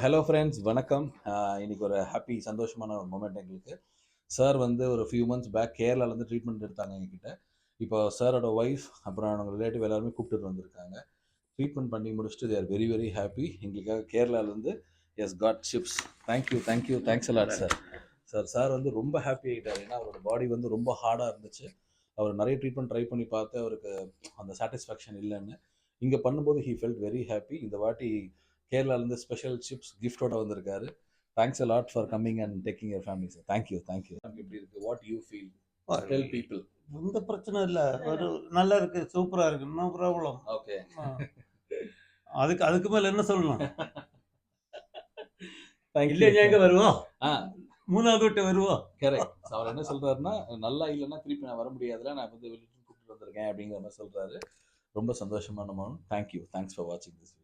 Hello friends, வணக்கம். இன்னைக்கு ஒரு ஹாப்பி சந்தோஷமான ஒரு மொமெண்ட் எங்களுக்கு. சார் வந்து ஒரு ஃபியூ மந்த்ஸ் பேக் கேரளாலேருந்து ட்ரீட்மெண்ட் எடுத்தாங்க எங்ககிட்ட. இப்போ சாரோட ஒய்ஃப் அப்புறம் அவங்க ரிலேட்டிவ் எல்லாருமே கூப்பிட்டுட்டு வந்திருக்காங்க. ட்ரீட்மெண்ட் பண்ணி முடிச்சுட்டு they are very very happy. எங்களுக்காக கேரளாலேருந்து எஸ் காட் ஷிப்ஸ். Thank you thank you thanks a lot sir. Sir வந்து ரொம்ப ஹாப்பி ஆகிட்டார். ஏன்னா அவரோட பாடி வந்து ரொம்ப ஹார்டாக இருந்துச்சு. அவர் நிறைய ட்ரீட்மெண்ட் ட்ரை பண்ணி பார்த்து அவருக்கு அந்த சாட்டிஸ்ஃபேக்ஷன் இல்லைன்னு. இங்கே பண்ணும்போது ஹீ ஃபெல்ட் வெரி ஹாப்பி. இந்த வாட்டி கேரளாலேருந்து ஸ்பெஷல் சிப்ஸ் கிஃப்டோட வந்திருக்காரு. Thanks a lot for coming and taking your family sir. Thank you thank you. எப்படி இருக்கு? What you feel? Tell people. எந்த பிரச்சனை இல்லை. ஒரு நல்லா இருக்கு, சூப்பரா இருக்கு, நோ ப்ராப்ளம். Okay. அதுக்கு அதுக்கு மேல என்ன சொல்லணும்? Thank you. இல்லையா எங்க வருவோம்? ஆ மூணாவது விட்டு வருவோம். கரெக்ட். அவர் என்ன சொல்றாருன்னா, நல்லா இல்லைன்னா திருப்பி நான் வர முடியாதுல, நான் வந்து கூப்பிட்டு வந்திருக்கேன் அப்படிங்கிற மாதிரி சொல்றாரு. ரொம்ப சந்தோஷமான மௌனம். தேங்க்யூ. தேங்க்ஸ் ஃபார் வாட்சிங் திஸ்.